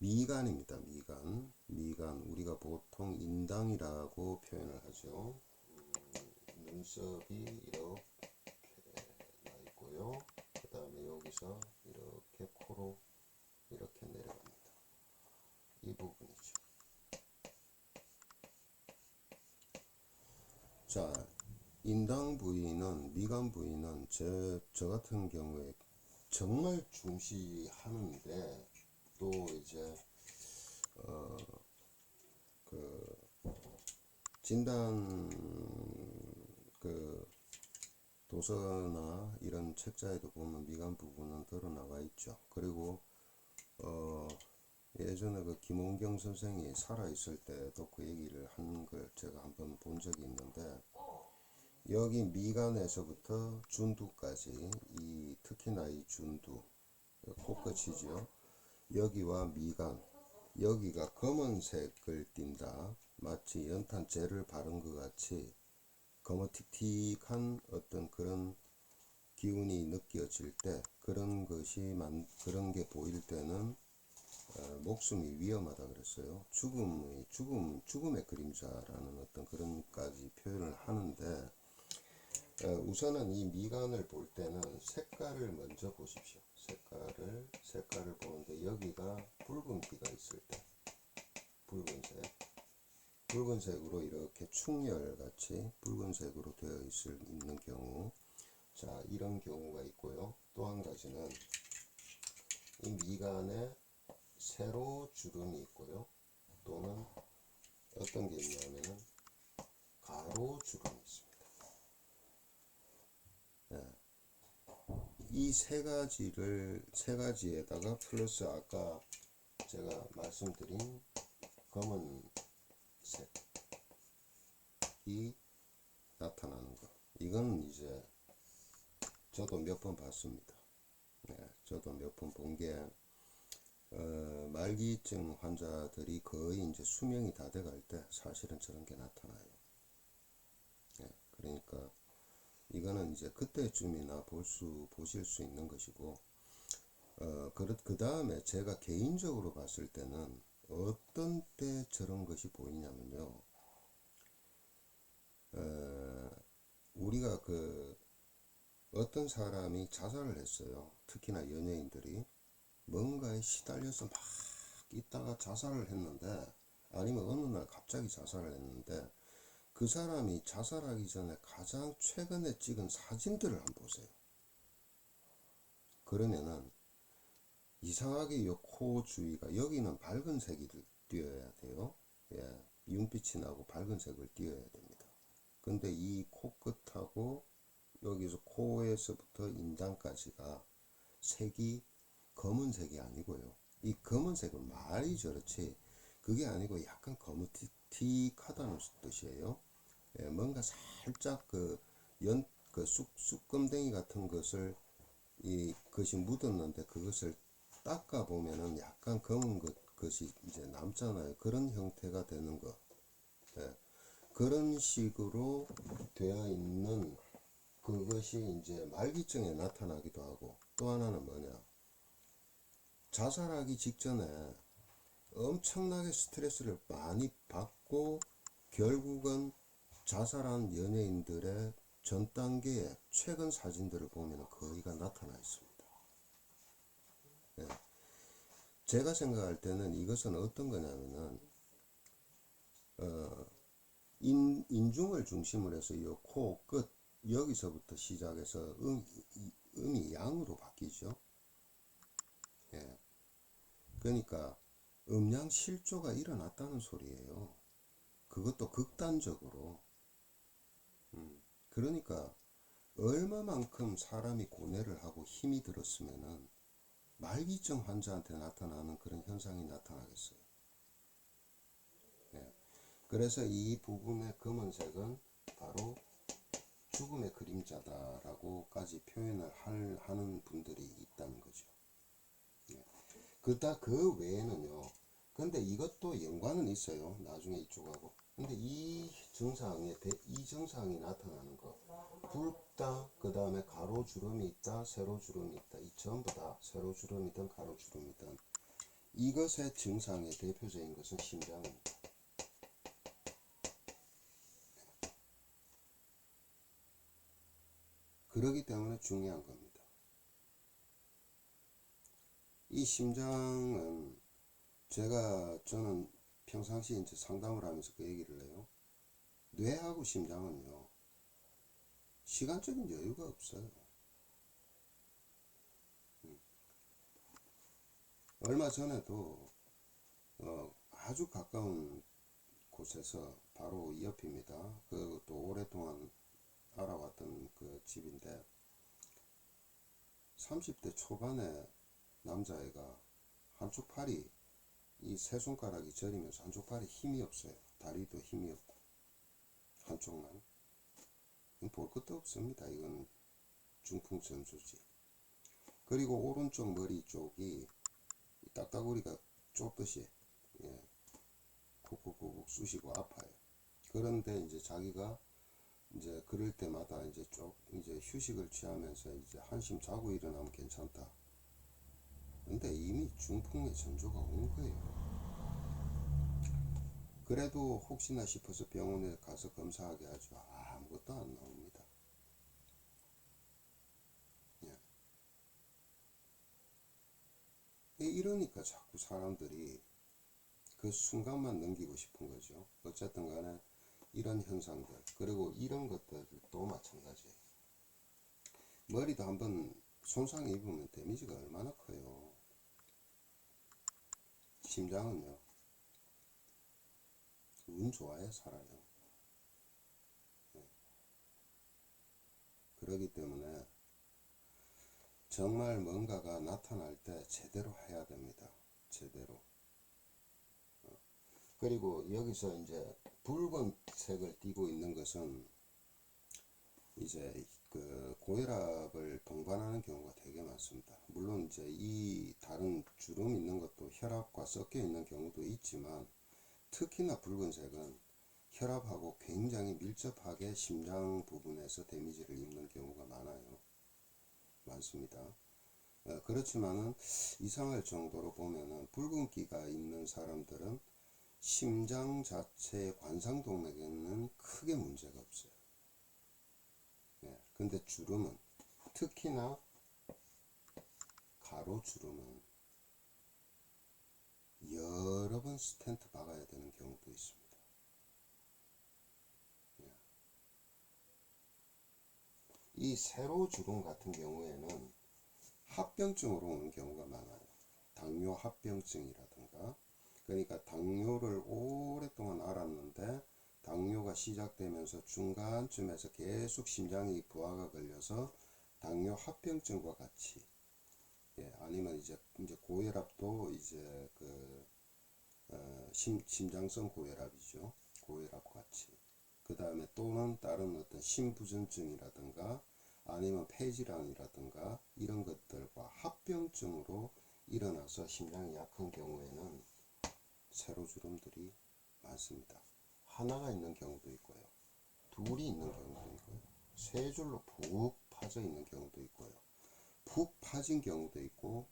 미간입니다. 미간 우리가 보통 인당이라고 표현을 하죠. 눈썹이 이렇게 나 있고요. 그 다음에 여기서 이렇게 코로 이렇게 내려갑니다. 이 부분이죠. 자, 인당 부위는, 미간 부위는 저 같은 경우에 정말 중시하는데, 또 이제 그 진단 그 도서나 이런 책자에도 보면 미간 부분은 드러나와 있죠. 그리고 예전에 그 김원경 선생이 살아있을 때도 그 얘기를 한 걸 제가 한번 본 적이 있는데, 여기 미간에서부터 준두까지, 특히나 이 준두, 코끝이죠. 여기와 미간, 여기가 검은색을 띈다. 마치 연탄 젤을 바른 것 같이 검어틱틱한 어떤 그런 기운이 느껴질 때, 그런 게 보일 때는 목숨이 위험하다 그랬어요. 죽음의 그림자라는 어떤 그런까지 표현을 하는데, 우선은 이 미간을 볼 때는 색깔을 먼저 보십시오. 색깔을 보는데, 여기가 붉은기가 있을 때, 붉은색으로 이렇게 충혈같이 붉은색으로 되어 있는 경우, 자, 이런 경우가 있고요. 또 한 가지는 이 미간에 세로 주름이 있고요. 또는 어떤 게 있냐면은 가로 주름이 있습니다. 네. 이 세 가지에다가 플러스 아까 제가 말씀드린 검은색이 나타나는 거. 이건 이제 저도 몇 번 봤습니다. 네, 저도 몇 번 본 게, 말기증 환자들이 거의 이제 수명이 다 돼갈 때 사실은 저런 게 나타나요. 네, 그러니까 이거는 이제 그때쯤이나 보실 수 있는 것이고, 그 다음에 제가 개인적으로 봤을 때는 어떤 때 저런 것이 보이냐면요. 우리가 어떤 사람이 자살을 했어요. 특히나 연예인들이 뭔가에 시달려서 막 있다가 자살을 했는데, 아니면 어느 날 갑자기 자살을 했는데, 그 사람이 자살하기 전에 가장 최근에 찍은 사진들을 한번 보세요. 그러면은 이상하게 요 코 주위가, 여기는 밝은 색이 띄어야 돼요. 예, 윤빛이 나고 밝은 색을 띄어야 됩니다. 근데 이 코끝하고 여기서 코에서부터 인장까지가 색이 검은색이 아니고요. 이 검은색은 말이 저렇지 그게 아니고 약간 검은틱틱하다는 뜻이에요. 예, 뭔가 살짝 쑥검댕이 같은 것을 것이 묻었는데, 그것을 닦아 보면은 약간 검은 것이 이제 남잖아요. 그런 형태가 되는 것. 예, 그런 식으로 되어 있는 그것이 이제 말기증에 나타나기도 하고, 또 하나는 뭐냐, 자살하기 직전에 엄청나게 스트레스를 많이 받고 결국은 자살한 연예인들의 전 단계의 최근 사진들을 보면 거의가 나타나 있습니다. 네. 제가 생각할 때는 이것은 어떤 거냐면은 인중을 중심으로 해서 이 코 끝 여기서부터 시작해서 음이 양으로 바뀌죠. 예. 그러니까 음양실조가 일어났다는 소리예요. 그것도 극단적으로. 그러니까 얼마만큼 사람이 고뇌를 하고 힘이 들었으면은 말기증 환자한테 나타나는 그런 현상이 나타나겠어요. 예. 그래서 이 부분의 검은색은 바로 죽음의 그림자다라고까지 표현을 하는 분들이 있다는 거죠. 예. 그 외에는요. 근데 이것도 연관은 있어요. 나중에 이쪽하고. 근데 이 증상이 나타나는 거. 붉다, 그 다음에 가로주름이 있다, 세로주름이 있다. 이 전부 다 세로주름이든 가로주름이든 이것의 증상의 대표적인 것은 심장입니다. 그러기 때문에 중요한 겁니다. 이 심장은 저는 평상시에 이제 상담을 하면서 그 얘기를 해요. 뇌하고 심장은요, 시간적인 여유가 없어요. 얼마 전에도 아주 가까운 곳에서 바로 옆입니다. 그것도 오랫동안 알아왔던 그 집인데 30대 초반에 남자애가 한쪽 팔이 이 세 손가락이 저리면서 한쪽 팔이 힘이 없어요. 다리도 힘이 없고 한쪽만. 볼 것도 없습니다. 이건 중풍전조지. 그리고 오른쪽 머리 쪽이 딱따구리가 좁듯이 콕콕콕 쑤시고 아파요. 그런데 이제 자기가 이제 그럴 때마다 이제 휴식을 취하면서 이제 한심 자고 일어나면 괜찮다. 근데 이미 중풍의 전조가 온 거예요. 그래도 혹시나 싶어서 병원에 가서 검사하게 하죠. 아무것도 안 나옵니다. 이러니까 자꾸 사람들이 그 순간만 넘기고 싶은 거죠. 어쨌든 간에 이런 현상들, 그리고 이런 것들도 마찬가지예요. 머리도 한번 손상 입으면 데미지가 얼마나 커요. 심장은요, 운 좋아야 살아요. 그렇기 때문에 정말 뭔가가 나타날 때 제대로 해야 됩니다. 제대로. 그리고 여기서 이제 붉은색을 띠고 있는 것은 이제 그 고혈압을 동반하는 경우가 되게 많습니다. 물론 이제 이 다른 주름 있는 것도 혈압과 섞여 있는 경우도 있지만 특히나 붉은색은 혈압하고 굉장히 밀접하게 심장 부분에서 데미지를 입는 경우가 많습니다. 그렇지만은 이상할 정도로 보면은 붉은기가 있는 사람들은 심장 자체의 관상동맥에는 크게 문제가 없어요. 근데 주름은, 특히나 가로주름은 여러 번 스텐트 박아야 되는 경우도 있습니다. 이 세로주름 같은 경우에는 합병증으로 오는 경우가 많아요. 당뇨 합병증이라든가. 그러니까 당뇨를 오랫동안 알았는데 당뇨가 시작되면서 중간쯤에서 계속 심장이 부하가 걸려서 당뇨 합병증과 같이, 아니면 이제 고혈압도 이제 심장성 고혈압이죠. 고혈압 같이. 그 다음에 또는 다른 어떤 심부전증이라든가 아니면 폐질환이라든가 이런 것들과 합병증으로 일어나서 심장이 약한 경우에는 세로주름들이 많습니다. 하나가 있는 경우도 있고요. 둘이 있는 경우도 있고요. 세 줄로 푹 파져 있는 경우도 있고요. 푹 파진 경우도 있고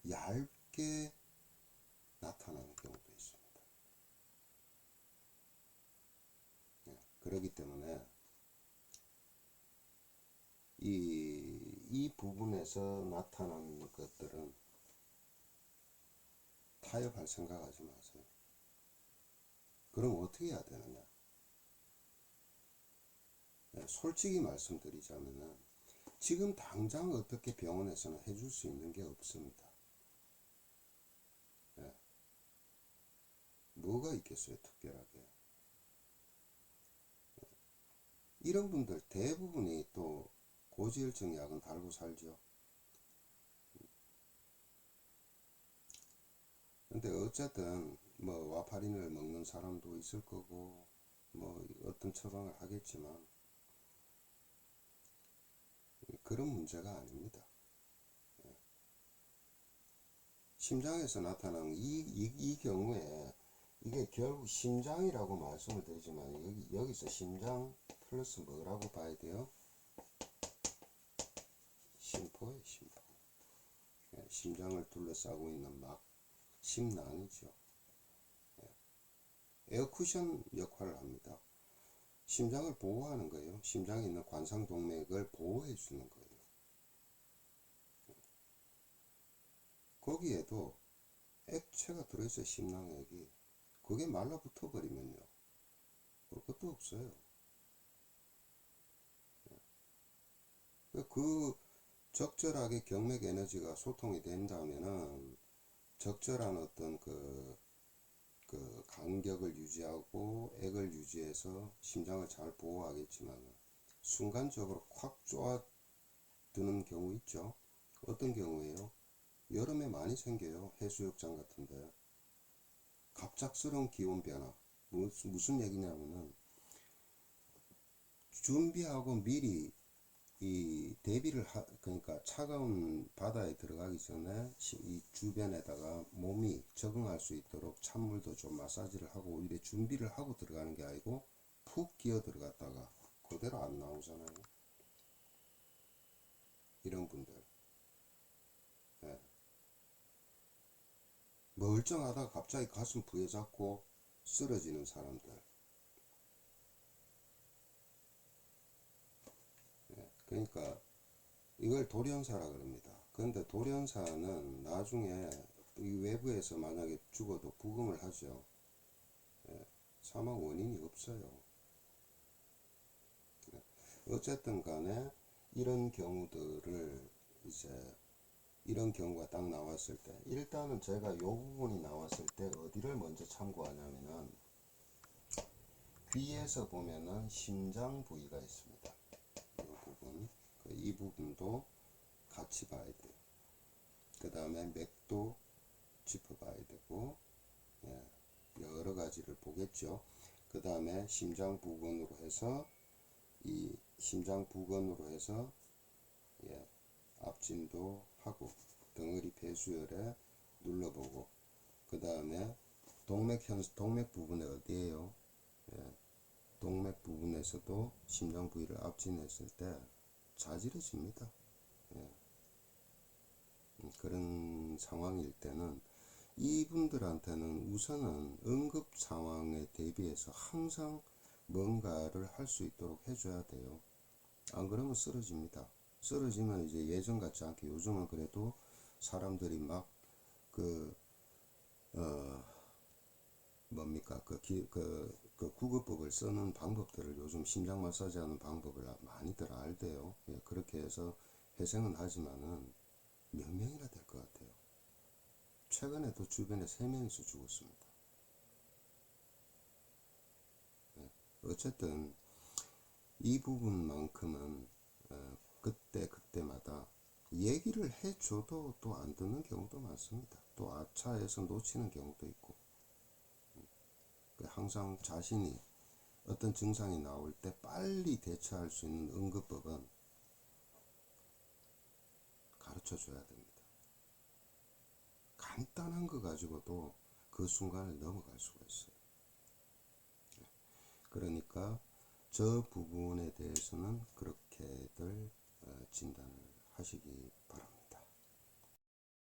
얇게 나타나는 경우도 있습니다. 그렇기 때문에 이 부분에서 나타나는 것들은 타협할 생각하지 마세요. 그럼 어떻게 해야 되느냐? 솔직히 말씀드리자면은 지금 당장 어떻게 병원에서는 해줄 수 있는 게 없습니다. 뭐가 있겠어요, 특별하게. 이런 분들 대부분이 또 고지혈증 약은 달고 살죠. 근데 어쨌든 뭐 와파린을 먹는 사람도 있을 거고 뭐 어떤 처방을 하겠지만 그런 문제가 아닙니다. 심장에서 나타나는 이 경우에 이게 결국 심장이라고 말씀을 드리지만 여기서 심장 플러스 뭐라고 봐야 돼요? 심포예요, 심포. 심장을 둘러싸고 있는 막, 심낭이죠. 에어쿠션 역할을 합니다. 심장을 보호하는 거예요. 심장에 있는 관상동맥을 보호해 주는 거예요. 거기에도 액체가 들어있어요. 심낭액이. 그게 말라붙어 버리면요, 볼 것도 없어요. 그 적절하게 경맥 에너지가 소통이 된다면은 적절한 어떤 그 간격을 유지하고 액을 유지해서 심장을 잘 보호하겠지만 순간적으로 콱 쪼아드는 경우 있죠. 어떤 경우에요? 여름에 많이 생겨요. 해수욕장 같은데 갑작스러운 기온 변화. 무슨 얘기냐면은 준비하고 미리 이 대비를 그러니까 차가운 바다에 들어가기 전에 이 주변에다가 몸이 적응할 수 있도록 찬물도 좀 마사지를 하고 이래 준비를 하고 들어가는 게 아니고 푹 기어 들어갔다가 그대로 안 나오잖아요. 이런 분들, 예. 멀쩡하다가 갑자기 가슴 부여잡고 쓰러지는 사람들, 예. 그러니까 이걸 돌연사라 그럽니다. 그런데 돌연사는 나중에 이 외부에서 만약에 죽어도 부검을 하죠. 예, 사망 원인이 없어요. 어쨌든 간에 이런 경우들을 이제 이런 경우가 딱 나왔을 때 일단은 제가 요 부분이 나왔을 때 어디를 먼저 참고하냐면은 귀에서 보면은 심장 부위가 있습니다. 이 부분, 이 부분도 같이 봐야 돼요. 그 다음에 맥도 짚어봐야 되고, 예, 여러 가지를 보겠죠. 그 다음에 심장 부근으로 해서 이 심장 부근으로 해서, 예, 앞진도 하고 덩어리 폐수열에 눌러보고, 그 다음에 동맥 부분에 어디에요? 예, 동맥 부분에서도 심장 부위를 앞진했을 때 자지러집니다. 예, 그런 상황일 때는 이분들한테는 우선은 응급 상황에 대비해서 항상 뭔가를 할 수 있도록 해줘야 돼요. 안 그러면 쓰러집니다. 쓰러지면 이제 예전 같지 않게 요즘은 그래도 사람들이 막 그, 뭡니까, 그 구급법을 쓰는 방법들을 요즘 심장 마사지 하는 방법을 많이들 알대요. 예, 그렇게 해서 회생은 하지만은 몇 명이나 될 것 같아요. 최근에도 주변에 3명이서 죽었습니다. 예, 어쨌든 이 부분만큼은 그때 그때마다 얘기를 해줘도 또 안 듣는 경우도 많습니다. 또 아차해서 놓치는 경우도 있고, 항상 자신이 어떤 증상이 나올 때 빨리 대처할 수 있는 응급법은 가르쳐 줘야 됩니다. 간단한 거 가지고도 그 순간을 넘어갈 수가 있어요. 그러니까 저 부분에 대해서는 그렇게들 진단을 하시기 바랍니다.